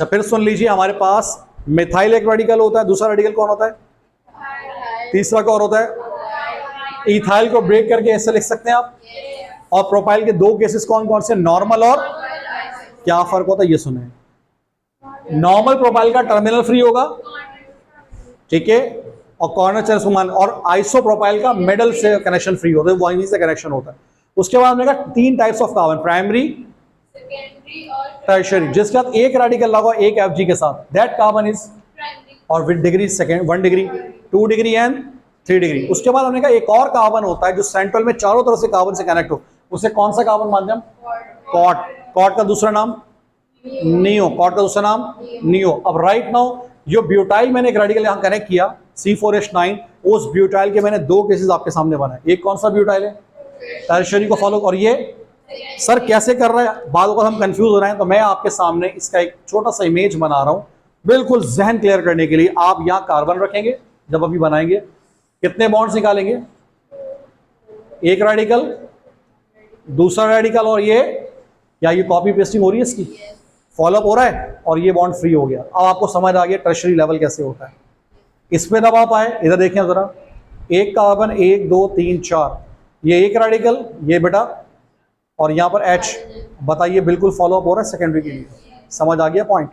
अच्छा फिर सुन लीजिए, हमारे पास मिथाइल एक रेडिकल होता है, दूसरा रेडिकल कौन होता है, तीसरा कौन होता है, इथाइल को ब्रेक करके ऐसे लिख सकते हैं आप। और प्रोपाइल के दो केसेस कौन कौन से, नॉर्मल और क्या फर्क होता है ये सुने। नॉर्मल प्रोपाइल का टर्मिनल फ्री होगा, ठीक है, और कॉर्नर चेयर सुमान, और आइसो प्रोपाइल का मिडल से कनेक्शन फ्री होता है, वहीं से कनेक्शन होता है। उसके बाद हमने कहा तीन types of carbon, primary, tertiary, जिसके साथ एक रेडिकल लगा एक एफजी के साथ, दैट कार्बन इज, और with degree second 1 degree 2 degree and 3 degree. उसके बाद हमने कहा एक और कार्बन होता है जो सेंट्रल में चारों तरफ से कार्बन से कनेक्ट हो, उसे कौन सा कार्बन मानते हैं हम, कॉट। कॉट का दूसरा नाम नियो, कॉट का दूसरा नाम नियो। अब राइट नाउ जो ब्यूटाइल मैंने एक रेडिकल यहां कनेक्ट किया C4H9, उस ब्यूटाइल के मैंने दो केसेस आपके सामने बनाए। एक कौन सा ब्यूटाइल है, टर्शियरी को फॉलो, और ये सर कैसे कर रहे हैं, बाद में हम कंफ्यूज हो रहे हैं, तो मैं आपके सामने इसका एक छोटा सा इमेज बना रहा हूं बिल्कुल जहन क्लियर करने के लिए। आप यहां कार्बन रखेंगे, जब अभी बनाएंगे कितने बॉन्ड्स निकालेंगे, एक रेडिकल, दूसरा रेडिकल, और ये, या ये कॉपी पेस्टिंग हो रही है इसकी, फॉलोअप हो रहा है, और ये बॉन्ड फ्री हो गया। अब आपको समझ आ गया टर्शियरी लेवल कैसे होता है। इस पे जब आप आए, इधर देखें जरा, एक कार्बन 1 2 3 4, ये एक रेडिकल, ये बेटा, और यहां पर H, बताइए बिल्कुल फॉलोअप हो रहा है सेकेंडरी के लिए, समझ आ गया पॉइंट।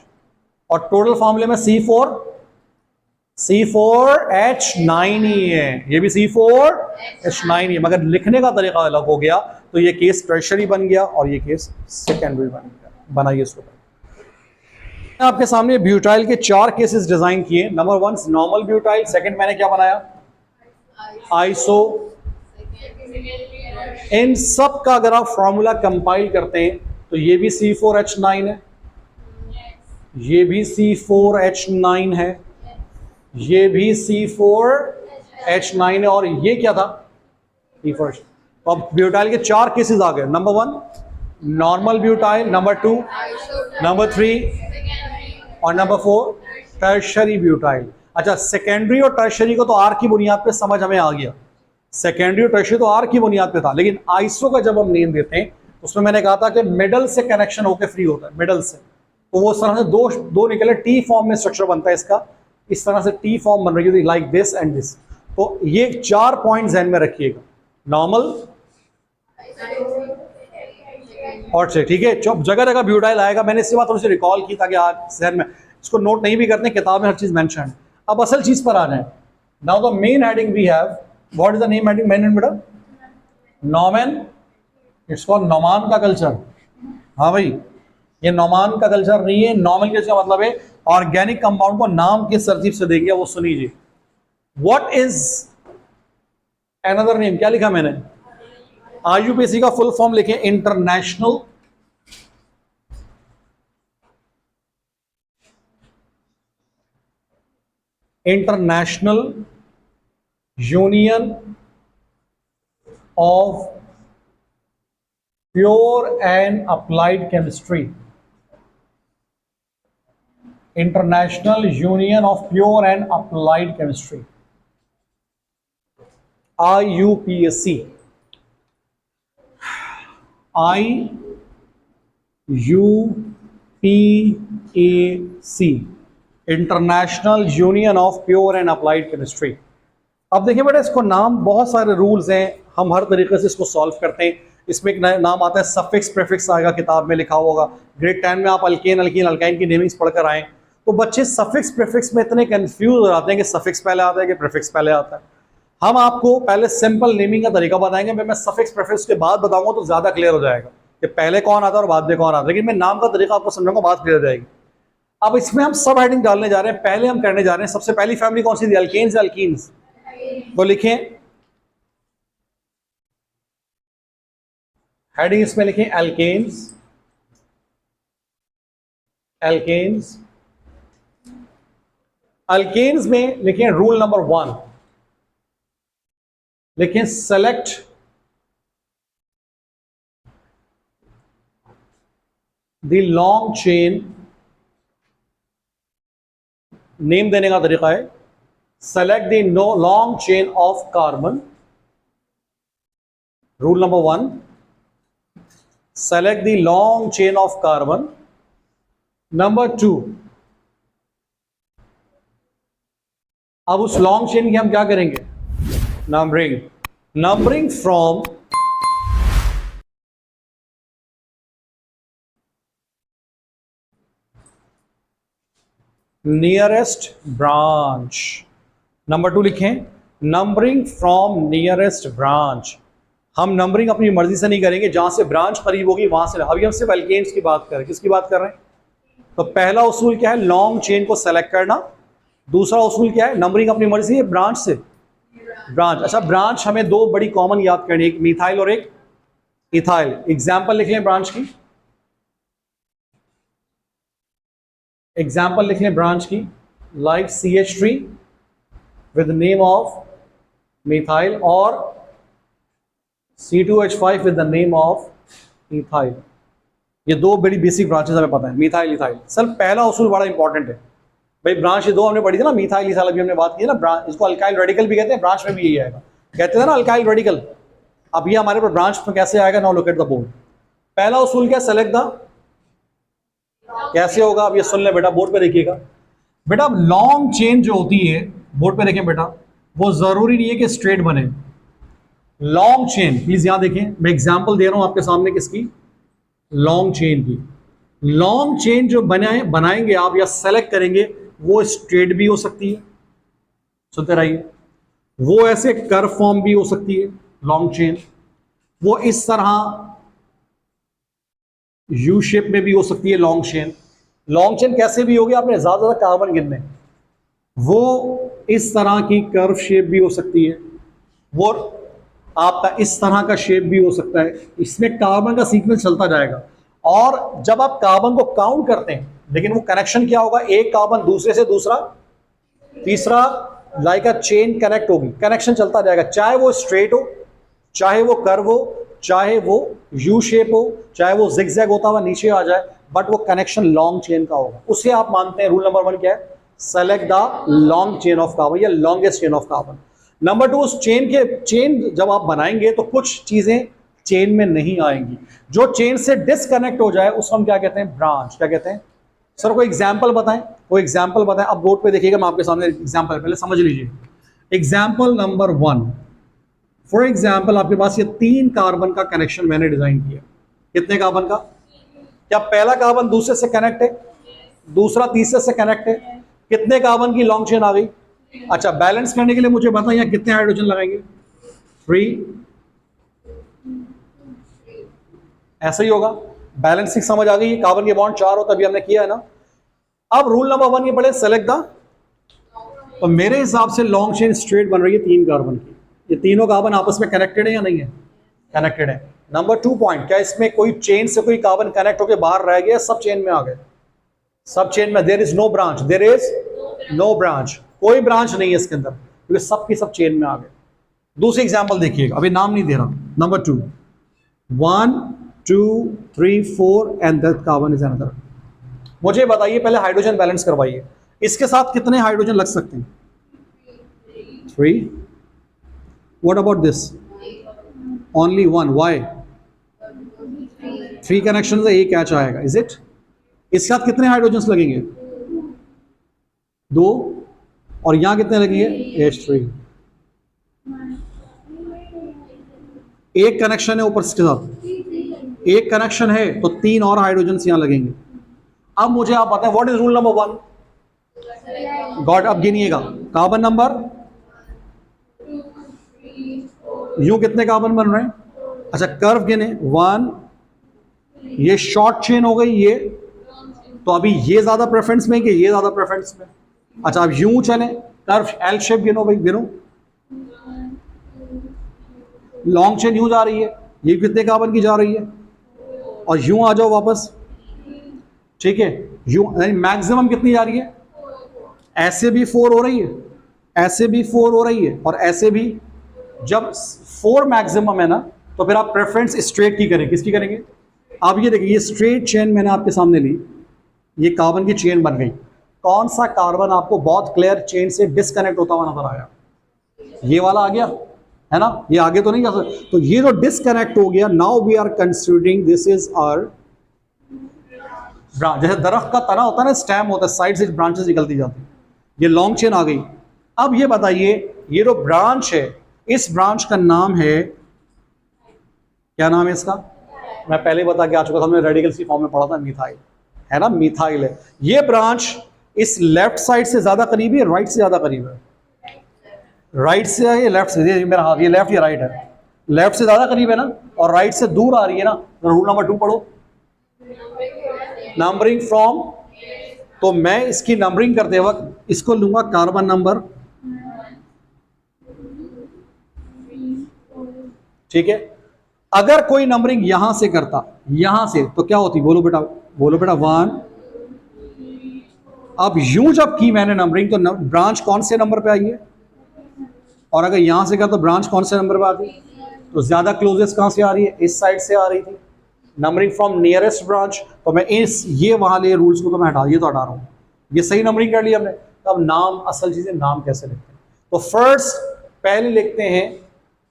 और टोटल फॉर्मूले में C4H9 ही है, ये भी C4H9 ही है, मगर लिखने का तरीका अलग हो गया, तो ये केस टर्शियरी बन गया और ये केस सेकेंडरी बन गया। बनाइए इसको। आपके सामने ब्यूटाइल के 4 केसेस डिजाइन किए। नंबर 1 नॉर्मल ब्यूटाइल, सेकंड मैंने क्या बनाया, आइसो। इन सब का अगर आप फॉर्मूला कंपाइल करते हैं तो ये भी C4H9 है, ये भी C4H9 है, ये भी C4H9 है, और ये क्या था, C4H। अब ब्यूटाइल के 4 केसेस आ गए। Number 1 normal butyl, number 2, number 3 और नंबर 4 टर्शियरी ब्यूटाइल। अच्छा सेकेंडरी और टर्शियरी को तो आर की बुनियाद पे समझ हमें आ गया, सेकेंडरी और टर्शियरी तो आर की बुनियाद पे था, लेकिन आइसो का जब हम नेम देते हैं उसमें मैंने कहा था कि मिडल से कनेक्शन होकर फ्री होता है, मिडल से, तो वो इस तरह से दो निकले, टी फॉर्म में स्ट्रक्चर बनता है इसका, इस तरह से टी फॉर्म बन रही है, लाइक दिस एंड दिस। तो ये 4 पॉइंट ध्यान में रखिएगा, नॉर्मल और से, ठीक है। जगह जगह ब्यूटाइल आएगा, मैंने इसी बात थोड़ी सी रिकॉल की ताकि आज जहन में, इसको नोट नहीं भी करते, किताब में हर चीज मेंशन है। अब असल चीज पर आ जाए। Now the main heading we have, what is the name heading, main बेटा, नॉमन, इट्स कॉल्ड नोमान का कल्चर। हाँ भाई, ये नोमान का कल्चर नहीं है, नॉर्मल कल्चर का मतलब है ऑर्गेनिक कंपाउंड को नाम किस तरतीब से देंगे वो सुनिए। व्हाट इज अनदर नेम, क्या लिखा मैंने, IUPAC का फुल फॉर्म लिखे, international union of pure and applied chemistry, international union of pure and applied chemistry, IUPAC, IUPAC, international union of pure and applied chemistry. अब देखिए बेटा, इसको नाम, बहुत सारे रूल्स हैं, हम हर तरीके से इसको सॉल्व करते हैं। इसमें एक नाम आता है सफिक्स प्रीफिक्स, आएगा किताब में लिखा होगा, ग्रेड 10 में आप अल्केन अल्कीन अल्काइन की नेमिंग्स पढ़कर आए, तो बच्चे सफिक्स प्रीफिक्स में इतने कंफ्यूज हो जाते हैं कि सफिक्स पहले आता है कि प्रीफिक्स पहले आता है। हम आपको पहले सिंपल नेमिंग का तरीका बताएंगे, मैं सफिक्स प्रीफिक्स के बाद बताऊंगा तो ज्यादा क्लियर हो जाएगा कि पहले कौन आता है और बाद में कौन आता है, लेकिन मैं नाम का तरीका आपको समझाऊंगा, बात क्लियर हो जाएगी। अब इसमें हम सब हेडिंग डालने जा रहे हैं। पहले हम करने जा रहे हैं, सबसे पहली फैमिली कौन सी थी, अल्केन्स या अल्कीन्स, वो लिखें, हेडिंग इसमें लिखें एल्केन्स, एल्केन्स। अल्केन्स में लिखें रूल नंबर 1, लिखें select the long chain, name देने का तरीका है select the long chain of carbon, rule number 1, select the long chain of carbon number 2, अब उस लॉन्ग चेन की हम क्या करेंगे? Numbering. Numbering from nearest branch. Number 2 लिखें, नंबरिंग फ्रॉम नियरेस्ट ब्रांच। हम नंबरिंग अपनी मर्जी से नहीं करेंगे, जहां से ब्रांच करीब होगी वहां से। अभी हम सिर्फ एल्केन्स की बात करें, किसकी बात कर रहे हैं? तो पहला उसूल क्या है? लॉन्ग चेन को सेलेक्ट करना। दूसरा उसूल क्या है? नंबरिंग अपनी मर्जी है, ब्रांच से। ब्रांच, अच्छा ब्रांच हमें दो बड़ी कॉमन याद करनी, एक मिथाइल और एक इथाइल। एग्जाम्पल लिख लें ब्रांच की, एग्जाम्पल लिख लें ब्रांच की, like CH3 with name of methyl और C2H5 with the name of ethyl. ये दो बड़ी बेसिक ब्रांचेस हमें पता है, मिथाइल इथाइल। सर पहला उसूल बड़ा इंपॉर्टेंट है भाई, ब्रांच ये दो हमने पढ़ी थी ना, मिथाइल इथाइल, अभी हमने बात की ना, ब्रांच इसको अल्काइल रेडिकल भी कहते हैं, ब्रांच में भी यही आएगा, कहते थे ना अल्काइल रेडिकल। अब ये हमारे पर ब्रांच में कैसे आएगा? Now look at the board. पहला उसूल क्या? सेलेक्ट द, कैसे होगा? अब ये सुन ले बेटा, बोर्ड पे देखिएगा बेटा। लॉन्ग चेन जो होती है, बोर्ड पे देखें बेटा, वो जरूरी नहीं है कि स्ट्रेट बने। लॉन्ग चेन, प्लीज यहां देखें, मैं एग्जांपल दे रहा हूं आपके सामने किसकी? लॉन्ग चेन की। लॉन्ग चेन जो बनाएंगे आप या सेलेक्ट करेंगे, वो स्ट्रेट भी हो सकती है, सुनते रहिए, वो ऐसे कर्व फॉर्म भी हो सकती है लॉन्ग चेन, वो इस तरह यू शेप में भी हो सकती है लॉन्ग चेन। लॉन्ग चेन कैसे भी होगी? आपने ज्यादा ज्यादा कार्बन गिनने, वो इस तरह की कर्व शेप भी हो सकती है, वो आपका इस तरह का शेप भी हो सकता है। इसमें कार्बन का सीक्वेंस चलता जाएगा, और जब आप कार्बन को काउंट करते हैं, लेकिन वो कनेक्शन क्या होगा? एक कार्बन दूसरे से दूसरा, तीसरा, लाइक अ चेन कनेक्ट होगी, कनेक्शन चलता जाएगा, चाहे वो स्ट्रेट हो, चाहे वो कर्व हो, चाहे वो यू शेप हो, चाहे वो जिगजैग होता हुआ नीचे आ जाए, बट वो कनेक्शन लॉन्ग चेन का होगा। उसे आप मानते हैं, रूल नंबर 1 क्या है? Select the long chain of carbon या longest chain of carbon. Number 2, उस चेन जब आप बनाएंगे तो कुछ चीजें चेन में नहीं आएंगी, जो चेन से डिसकनेक्ट हो जाए उसको हम क्या कहते हैं? ब्रांच। क्या कहते हैं? सर कोई एग्जाम्पल बताएं, कोई एग्जाम्पल बताएं। अब बोर्ड पे देखिएगा, मैं आपके सामने एग्जाम्पल, पहले समझ लीजिए। एग्जाम्पल नंबर 1, फॉर एग्जाम्पल आपके पास ये 3 कार्बन का कनेक्शन मैंने डिजाइन किया। कितने कार्बन का? क्या पहला कार्बन दूसरे से कनेक्ट है, दूसरा तीसरे से कनेक्ट है? कितने कार्बन की लॉन्ग चेन आ गई? अच्छा, बैलेंस करने के लिए मुझे बताइए कितने हाइड्रोजन लगाएंगे? 3। ऐसा ही होगा, बैलेंसिंग समझ आ गई। कार्बन के बॉन्ड 4 हो, तभी हमने किया है ना। अब रूल नंबर 1 ये पढ़े, सेलेक्ट द। तो मेरे हिसाब से लॉन्ग चेन स्ट्रेट बन रही है 3 कार्बन की। ये तीनों कार्बन आपस में कनेक्टेड है या नहीं है? कनेक्टेड है। नंबर 2 पॉइंट, क्या इसमें कोई चेन से कोई कार्बन कनेक्ट होकर बाहर रह गया? सब चेन में आ गए, सब चेन में। There is no branch, there is no branch, कोई ब्रांच नहीं है इसके अंदर, क्योंकि सब की सब चेन में आ गए। दूसरी एग्जाम्पल देखिएगा, अभी नाम नहीं दे रहा। Number 2, 1 2 3 4 and that carbon is another. मुझे बताइए पहले हाइड्रोजन बैलेंस करवाइए, इसके साथ कितने हाइड्रोजन लग सकते हैं? 3। What about this? Only 1। Why? 3 connection से एक कैच आएगा, इज इट? इसके साथ कितने हाइड्रोजन लगेंगे? 2। और यहां कितने लगेंगे? H3। एक कनेक्शन है ऊपर इसके साथ, एक कनेक्शन है तो 3 और हाइड्रोजन यहां लगेंगे। अब मुझे आप बताएं, what is rule number 1? God, अब गिनिएगा कार्बन नंबर, यूं कितने कार्बन बन रहे हैं? अच्छा कर्व गिने, 1, ये शॉर्ट चेन हो गई ये, तो अभी ये ज्यादा प्रेफरेंस में कि ये ज्यादा प्रेफरेंस में? अच्छा अब यूं चले, कर्व एल शेप गिनो भाई, गिनो। लॉन्ग चेन यूं जा रही है, ये कितने कार्बन की जा रही है? और यूं आ जाओ वापस, ठीक है, यूं मैक्सिमम कितनी जा रही है? ऐसे भी 4 हो रही है, ऐसे भी 4 हो रही है, और ऐसे भी। जब 4 मैक्सिमम है ना, तो फिर आप प्रेफरेंस स्ट्रेट की करें, किसकी करेंगे? आप ये देखिए, ये स्ट्रेट चेन मैंने आपके सामने ली, ये कार्बन की चेन बन गई। कौन सा कार्बन आपको बहुत क्लियर चेन से डिसकनेक्ट होता हुआ नजर आया? ये वाला आ गया है ना, ये आगे तो नहीं जा सकता। तो ये जो डिसकनेक्ट हो गया, now we are considering this is our branch, जैसे दरख्त का तना होता है ना, स्टेम होता है, साइड से ब्रांचेस निकलती जाती है, ये लॉन्ग चेन आ गई। अब ये बताइए, ये जो ब्रांच है, इस ब्रांच का नाम है, क्या नाम है इसका? मैं पहले बता के आ चुका था, हमने रेडिकल्स की फॉर्म में पढ़ा था, मिथाइल है ना, मिथाइल है। ये ब्रांच इस लेफ्ट साइड से ज्यादा करीब है, राइट से ज्यादा करीब है? राइट से है, ये लेफ्ट से? ये मेरा हाथ, ये लेफ्ट या राइट है? लेफ्ट से ज्यादा करीब है ना, और राइट से दूर आ रही है ना। रूल नंबर 2 पढ़ो, नंबरिंग फ्रॉम। तो मैं इसकी नंबरिंग करते वक्त इसको लूंगा कार्बन नंबर, ठीक है। अगर कोई नंबरिंग यहां से करता, यहां से, तो क्या होती? बोलो बेटा, बोलो बेटा, 1। अब यूं जब की मैंने नंबरिंग, तो ब्रांच कौन से नंबर पे आई है? और अगर यहां से कर तो ब्रांच कौन से नंबर पे आती? तो ज्यादा क्लोजेस्ट कहां से आ रही है? इस साइड से आ रही थी, नंबरिंग फ्रॉम नियरेस्ट ब्रांच। तो मैं इस ये वाले रूल्स को तो मैं हटा, ये तो हटा रहा हूं, ये सही नंबरिंग कर लिया हमने। तो अब नाम, असल चीजें नाम कैसे लिखते हैं? तो फर्स्ट पहले लिखते हैं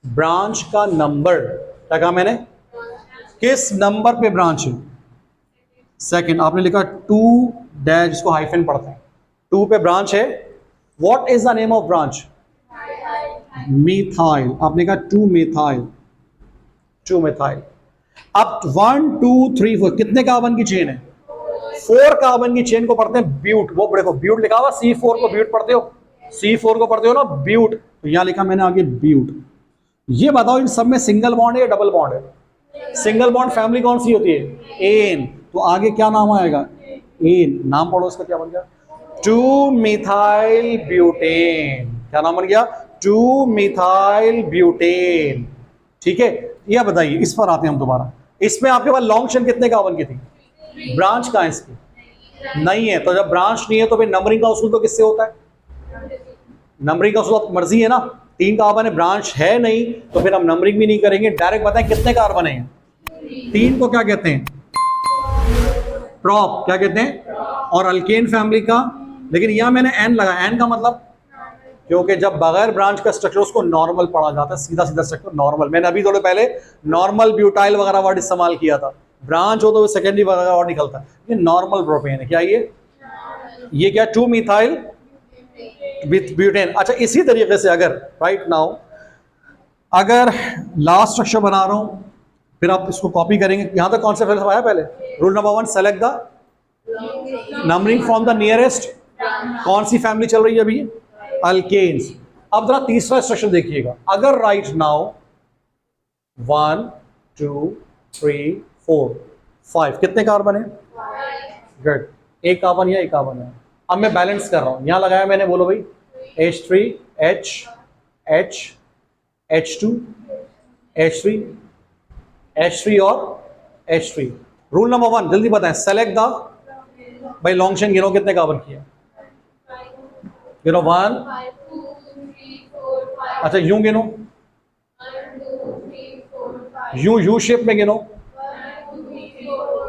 ब्रांच का नंबर, क्या कहा मैंने? किस नंबर पे ब्रांच है? सेकंड आपने लिखा 2 डैश, इसको हाइफन पढ़ते हैं, 2 पे ब्रांच है। What is the name of branch? Methyl. आपने कहा 2 मिथाइल, 2 मिथाइल। अब 1 2 3 4 कितने कार्बन की चेन है? 4 कार्बन की चेन को पढ़ते हैं ब्यूट। वो देखो ब्यूट लिखा हुआ, C4 को ब्यूट पढ़ते हो, C4 को पढ़ते हो ना ब्यूट, तो यहां लिखा मैंने आगे ब्यूट। ये बताओ इन सब में सिंगल बॉन्ड है या डबल बॉन्ड है? सिंगल बॉन्ड फैमिली कौन सी होती है? एन। तो आगे क्या नाम आएगा? एन। नाम पढ़ो इसका, क्या बन गया? 2 मिथाइल ब्यूटेन। क्या नाम बन गया? 2 मिथाइल ब्यूटेन। ठीक है। यह बताइए, इस पर आते हैं हम दोबारा। इसमें आपके पास लॉन्ग चेन कितने कार्बन की थी? ब्रांच कहां है इसकी? नहीं है। तो जब ब्रांच नहीं है तो फिर नंबरिंग का उसूल तो किससे होता है? नंबरिंग का उसूल मर्जी है ना, 3 कार्बन है, ब्रांच है नहीं, तो फिर हम नंबरिंग भी नहीं करेंगे, डायरेक्ट बताएं कितने कार्बन है। 3 को क्या कहते हैं? प्रॉप। क्या कहते हैं? और अल्केन फैमिली का, लेकिन यहां मैंने एन लगा। एन का मतलब, क्योंकि जब बगैर ब्रांच का स्ट्रक्चर उसको नॉर्मल पढ़ा जाता है, सीधा सीधा स्ट्रक्चर नॉर्मल। मैंने अभी थोड़े पहले नॉर्मल ब्यूटाइल वगैरह वर्ड इस्तेमाल किया था। ब्रांच हो तो सेकेंडरी वगैरह वर्ड निकलता है, ये नॉर्मल प्रोपेन है। क्या ये क्या? 2 मिथाइल विथ ब्यूटेन। अच्छा, इसी तरीके से अगर राइट नाउ अगर लास्ट स्ट्रक्चर बना रहा हूं, फिर आप इसको कॉपी करेंगे। यहां तक कौन सा फिर आया पहले? Rule number 1, select the numbering from the nearest. कौन सी फैमिली चल रही है अभी? अल्केन्स। अब जरा तीसरा स्ट्रक्चर देखिएगा। अगर राइट नाउ 1 2 3 4 5 कितने कार्बन है? गुड। एक कार्बन या एक कार्बन है। अब मैं बैलेंस कर रहा हूं, यहां लगाया मैंने, बोलो भाई, H3 H H H2 H3 H3 और H3। रूल नंबर 1 जल्दी बताएं, सेलेक्ट द, भाई लॉन्ग चेन गिनो कितने कार्बन की है? गिनो 1। अच्छा यूं गिनो, यू शेप में गिनो।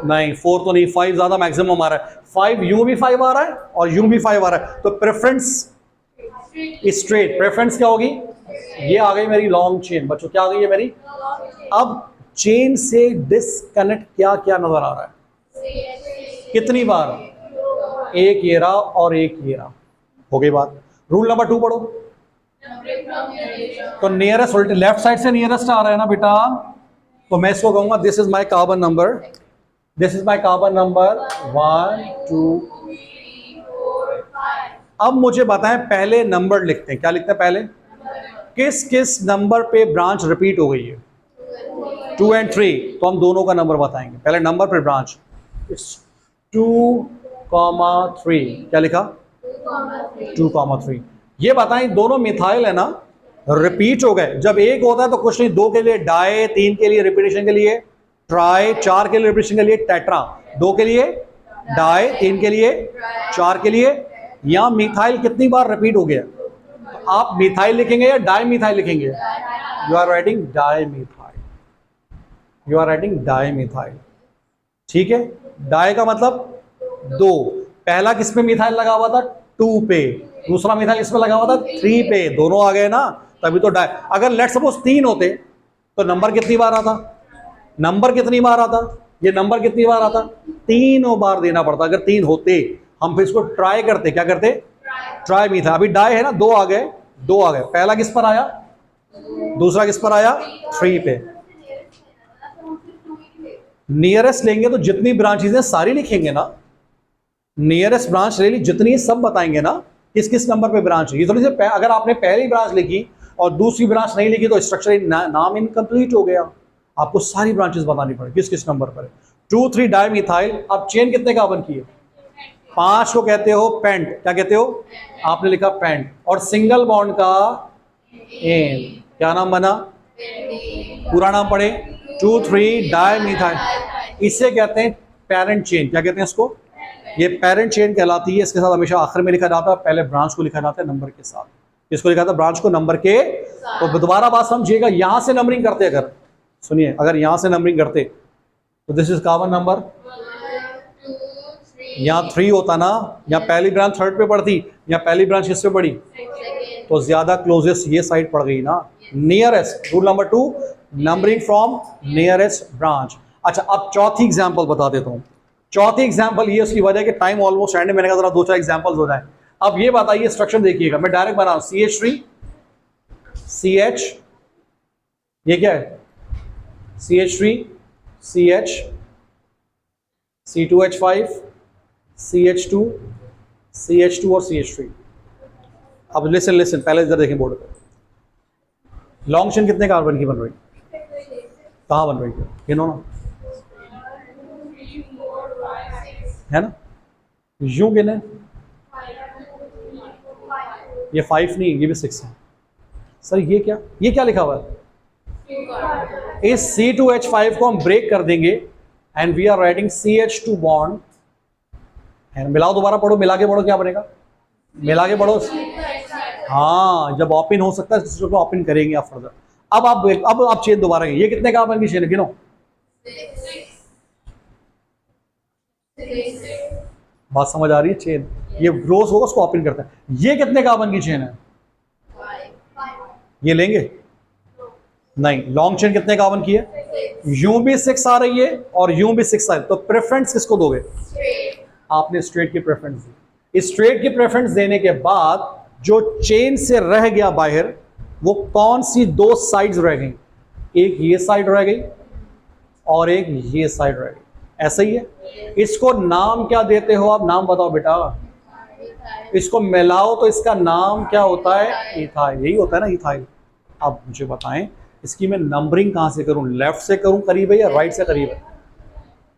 नहीं 4 तो नहीं, 5 ज्यादा मैक्सिमम आ रहा है। 5 यूं भी 5 आ रहा है और यूं भी 5 आ रहा है, तो प्रेफरेंस स्ट्रेट। प्रेफरेंस क्या होगी? ये आ गई मेरी लॉन्ग चेन। बच्चों क्या आ गई है मेरी? अब चेन से डिस्कनेक्ट क्या क्या नजर आ रहा है? कितनी बार? एक ये रहा और एक ये रहा। हो गई बात। रूल नंबर 2 पढ़ो। तो नियरेस्ट, लेफ्ट साइड से नियरेस्ट आ रहा है ना बेटा, तो मैं इसको कहूंगा this is my carbon number, this is my carbon number 1 2 3 4 5। अब मुझे बताएं, पहले नंबर लिखते हैं। क्या लिखते हैं पहले? किस किस नंबर पे ब्रांच रिपीट हो गई है? 2 और 3। तो हम दोनों का नंबर बताएंगे। पहले नंबर पे ब्रांच 2,3। क्या लिखा? 2,3। ये बताएं, दोनों मिथाइल है ना, रिपीट हो गए। जब एक होता है तो कुछ नहीं, 2 के लिए डाई, 3 के लिए रिपीटेशन के लिए ट्राई, 4 के लिए रिपीटेशन के लिए टेट्रा, 2 के लिए डाई, 3 के लिए, 4 के लिए। यहां मिथाइल कितनी बार रिपीट हो गया? आप मिथाइल लिखेंगे या डाई मिथाइल लिखेंगे? You are writing dimethyl, you are writing dimethyl. ठीक है। डाई का मतलब 2। पहला किस पे मिथाइल लगा हुआ था? 2 पे। दूसरा मिथाइल किस पे लगा हुआ था? 3 पे। दोनों आ गए ना, तभी तो डाई। अगर लेट सपोज 3 होते तो नंबर कितनी बार आता? नंबर कितनी बार आता? ये नंबर कितनी बार आता? तीनों बार देना पड़ता। अगर 3 होते हम फिर इसको ट्राई करते, क्या करते? Try methyl. अभी डाई है ना, 2 आ गए, 2 आ गए। पहला किस पर आया? दूसरा किस पर आया? 3 पे। नियरेस्ट लेंगे तो जितनी ब्रांचेज हैं सारी लिखेंगे ना। नियरेस्ट ब्रांच ले ली, जितनी सब बताएंगे ना किस किस नंबर पे ब्रांच है। ये थोड़ी सी अगर आपने पहली ब्रांच लिखी और दूसरी ब्रांच नहीं लिखी तो स्ट्रक्चर नाम इनकम्प्लीट हो गया। आपको सारी ब्रांचेस बतानी पड़े किस किस नंबर पर है। 2,3 डाइमिथाइल। अब चेन कितने कार्बन की है? 5 को कहते हो पेंट। क्या कहते हो? आपने लिखा पेंट। और सिंगल बॉन्ड का एन क्या नाम बना? पूरा नाम पढ़े, 2,3 डाइमिथाइल। इसे कहते हैं पेरेंट चेन। क्या कहते हैं इसको? ये पेरेंट चेन कहलाती है। इसके साथ हमेशा आखिर में लिखा जाता है, पहले ब्रांच को लिखा जाता है नंबर के साथ। इसको लिखा था ब्रांच को नंबर के। तो दोबारा बात समझिएगा, यहां से नंबरिंग करते, अगर सुनिए, अगर यहां से नंबरिंग करते तो दिस इज कार्बन नंबर, यहाँ 3 होता ना, या पहली ब्रांच 3rd पे पड़ती, या पहली ब्रांच किससे पड़ी? तो ज्यादा क्लोजेस्ट ये साइड पड़ गई ना, nearest. Rule number 2, numbering from nearest branch. अच्छा, अब चौथी एग्जांपल बता देता हूँ। चौथी एग्जांपल ये, उसकी वजह कि टाइम ऑलमोस्ट एंड, मैंने कहा जरा 2-4 एग्जांपल्स हो जाए। अब ये बताइए, स्ट्रक्चर देखिएगा, मैं डायरेक्ट बना रहा हूं। CH3 CH, ये क्या है? CH3 CH, C2H5 CH2 CH2 और CH3। अब लिसन लिसन, पहले इधर देखें बोर्ड पे। लॉन्ग चेन कितने कार्बन की बन रही? कहाँ बन रही है? ये ना है ना, यूं गिने, ये 5 नहीं, ये भी 6 है। सर ये क्या लिखा हुआ है? इस C2H5 को हम ब्रेक कर देंगे and we are writing CH2 bond. And मिलाओ, दोबारा पढ़ो, मिला के पढ़ो, क्या बनेगा? मिला के पढ़ो। हाँ, जब ओपन हो सकता है इसको ओपन करेंगे आप फर्दर। अब आप चेन दोबारा, ये कितने कार्बन की चेन है? गिनो। बात समझ आ रही है? चेन ये रोज होगा, उसको ओपन करते हैं। ये कितने कार्बन की चेन है? ये लेंगे नहीं। लॉन्ग चेन कितने कार्बन की है? यूं भी 6 आ रही है और यूं भी 6 आ रही है। तो प्रेफरेंस किसको दोगे? आपने स्ट्रेट की प्रेफरेंस दी। स्ट्रेट की प्रेफरेंस देने के बाद जो चेन से रह गया बाहर, वो कौन सी 2 साइड्स रह गई? एक ये साइड रह गई और एक ये साइड रह गई। ऐसा ही है। इसको नाम क्या देते हो आप? नाम बताओ बेटा। इसको मिलाओ तो इसका नाम क्या होता है? इथाइल। यही होता है ना, इथाइल। अब मुझे बताएं, इसकी मैं नंबरिंग कहां से करूं? लेफ्ट से करूं करीब है या राइट से करीब है?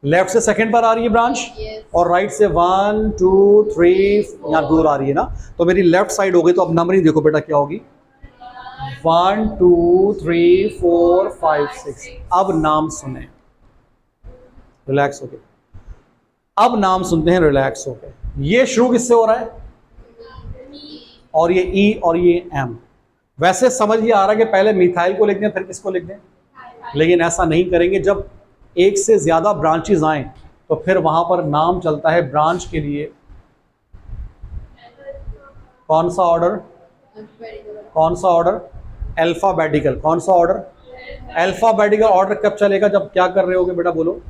लेफ्ट से सेकंड पर आ रही है ब्रांच, और राइट से 1 2 3 यहां दूर आ रही है ना, तो मेरी लेफ्ट साइड हो गई। तो अब नंबरिंग देखो बेटा क्या होगी? 1 2 3 4 5 6। अब नाम सुने, रिलैक्स हो गए। अब नाम सुनते हैं रिलैक्स हो गए। ये शुरू किससे हो रहा है? और ये ई और ये एम। वैसे समझ ये आ रहा है कि पहले मिथाइल को लिख दें फिर किसको लिख दें, लेकिन ऐसा नहीं करेंगे। जब एक से ज्यादा ब्रांचेस आए तो फिर वहां पर नाम चलता है ब्रांच के लिए। कौन सा ऑर्डर? कौन सा ऑर्डर? अल्फाबेटिकल। कौन सा ऑर्डर? अल्फाबेटिकल ऑर्डर कब चलेगा? जब क्या कर रहे होगे बेटा, बोलो?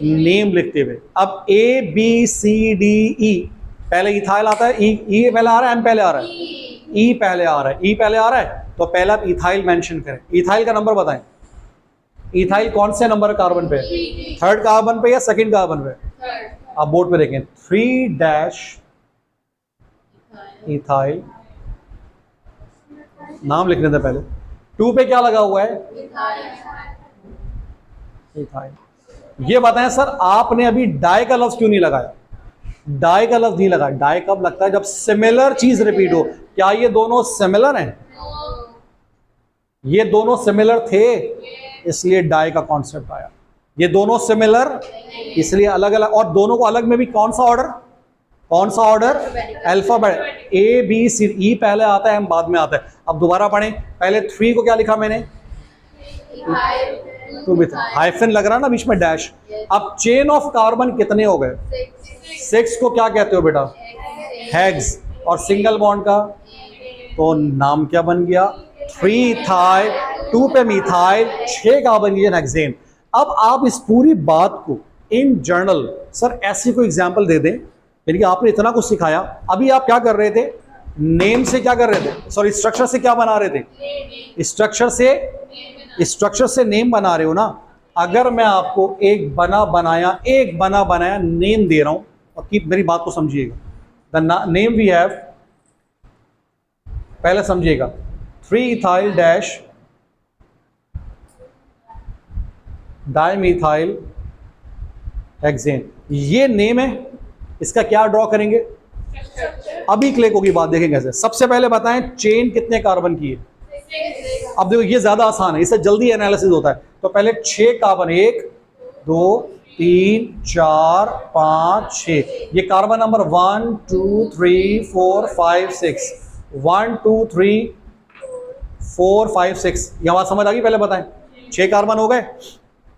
नेम लिखते हुए। अब ABCDE, पहले इथाइल आता है, ई पहले आ रहा है, एम पहले आ रहा है? ई पहले आ रहा है। ई पहले आ रहा है तो पहला इथाइल मेंशन करें। इथाइल का नंबर बताएं। इथाइल कौन से नंबर कार्बन पे? 3rd कार्बन पे या 2nd कार्बन पे? आप बोर्ड पे देखें, 3- इथाइल। नाम लिखने थे पहले। 2 पे क्या लगा हुआ है? इथाइल। ये बताएं सर, आपने अभी डाई का लफ्ज क्यों नहीं लगाया? डाई का लफ्ज नहीं लगाया। डाई कब लगता है? जब सिमिलर चीज रिपीट हो। क्या ये दोनों सिमिलर हैं? ये दोनों सिमिलर थे, इसलिए डाई का कॉन्सेप्ट आया। ये दोनों सिमिलर, इसलिए अलग अलग। और दोनों को अलग में भी कौन सा ऑर्डर? कौन सा ऑर्डर? अल्फाबेट। ABCD। ई पहले आता है, एम बाद में आता है। अब दोबारा पढ़ें। पहले 3 को क्या लिखा मैंने? टू भी था, हाइफन लग रहा ना बीच में, डैश। अब चेन ऑफ कार्बन कितने हो गए? 6 को क्या कहते हो बेटा? हेक्स। और सिंगल बॉन्ड का तो नाम क्या बन गया? 3 इथाइल, 2 पे मिथाइल, 6 कार्बन की हेक्सेन। अब आप इस पूरी बात को इन जर्नल सर ऐसी कोई एग्जाम्पल दे दें, यानी कि आपने इतना कुछ सिखाया, अभी आप क्या कर रहे थे, नेम से क्या कर रहे थे, सॉरी स्ट्रक्चर से क्या बना रहे थे, स्ट्रक्चर से नेम बना रहे हो ना। अगर मैं आपको एक बना बनाया नेम दे रहा हूं, और मेरी बात को समझिएगा, द नेम वी हैव, पहले समझिएगा, 3-ethyl डैश डाइमिथाइल हेक्सेन, ये नेम है, इसका क्या ड्रॉ करेंगे, अभी क्लिक होगी बात, देखें कैसे। सबसे पहले बताएं चेन कितने कार्बन की है। अब देखो ये ज्यादा आसान है, इससे जल्दी एनालिसिस होता है। तो पहले 6 कार्बन, 1 2 3 4 5 6, ये कार्बन नंबर 1 2 3 4 5 6, 1 2 3 4 5 6, ये बात समझ आ गई। पहले बताएं 6 कार्बन हो गए,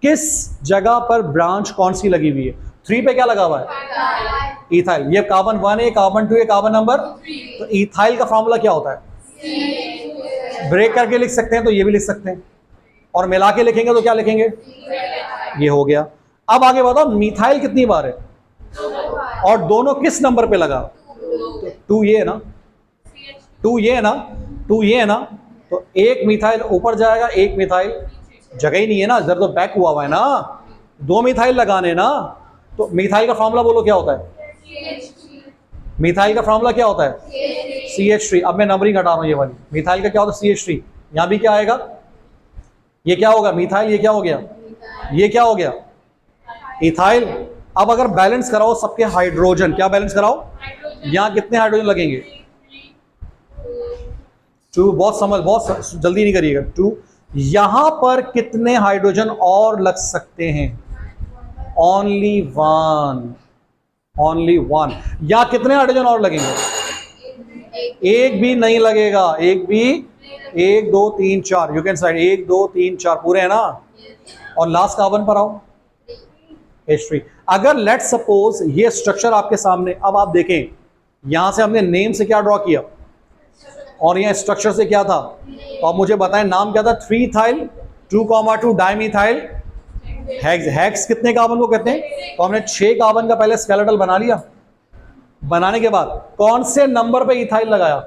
किस जगह पर ब्रांच कौन सी लगी हुई है, 3 पे क्या लगा हुआ है, इथाइल। ये कार्बन 1 है, कार्बन 2 है, कार्बन नंबर, तो इथाइल का फॉर्मूला क्या होता है, ब्रेक करके लिख सकते हैं तो ये भी लिख सकते हैं, और मिला के लिखेंगे तो क्या लिखेंगे, ये हो गया। अब आगे बताओ मिथाइल कितनी बार है, और दोनों किस नंबर पे लगा, तो 2 ये है ना, 2 ये है ना, 2 ये है ना, तो एक मिथाइल ऊपर जाएगा, एक मिथाइल, जगह ही नहीं है ना, इधर तो बैक हुआ है ना, 2 मिथाइल लगाने ना। तो मिथाइल का फॉर्मूला बोलो क्या होता है, मिथाइल का फॉर्मूला क्या होता है, CH3। अब मैं नंबरिंग हटा रहा हूं, ये वाली मिथाइल का क्या होता है, CH3। यहां भी क्या आएगा, ये क्या होगा मिथाइल, ये क्या हो गया, ये क्या हो गया, इथाइल। अब अगर बैलेंस कराओ सबके हाइड्रोजन, क्या बैलेंस कराओ, यहां कितने हाइड्रोजन लगेंगे, 2, बहुत जल्दी नहीं करिएगा, 2। यहां पर कितने हाइड्रोजन और लग सकते हैं, ओनली 1, या कितने हाइड्रोजन और लगेंगे, एक भी नहीं लगेगा, एक भी, 1 2 3 4, यू कैन साइड 1 2 3 4 पूरे है ना। और लास्ट कार्बन पर आओ, H3। अगर लेट सपोज ये स्ट्रक्चर आपके सामने, अब आप देखें यहां से हमने नेम से क्या ड्रॉ किया, और यहां स्ट्रक्चर से क्या था, तो आप मुझे बताएं नाम क्या था, 3-ethyl 2,2 डाइमिथाइल हेक्स कितने कार्बन को कहते हैं, तो हमने 6 कार्बन का पहले स्केलेटल बना लिया। बनाने के बाद कौन से नंबर पे इथाइल लगाया,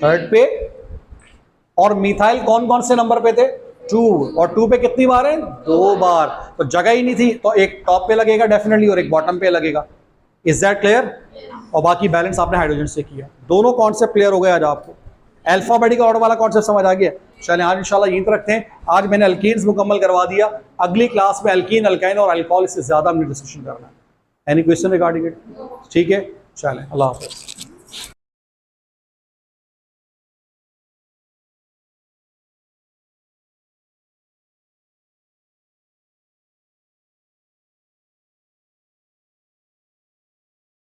3rd पे, और मिथाइल कौन कौन से नंबर पे थे, 2, और 2 पे कितनी बार है, 2 बार, तो जगह ही नहीं थी, तो एक टॉप पे लगेगा डेफिनेटली और एक बॉटम पे लगेगा। Is that clear. और बाकी बैलेंस आपने हाइड्रोजन से किया। दोनों कॉन्सेप्ट क्लियर हो गए आज आपको, अल्फाबेटिकल ऑर्डर वाला कॉन्सेप्ट समझ आ गया। चलें आज इंशाल्लाह यहीं तक रखते हैं। आज मैंने अल्कीन्स मुकम्मल करवा दिया, अगली क्लास में अल्कीन, अल्काइन और अल्कोहल इससे ज्यादा हमने डिस्कशन करना है। एनी क्वेश्चन रिगार्डिंग इट, ठीक है, चलें, अल्लाह हाफ़िज़।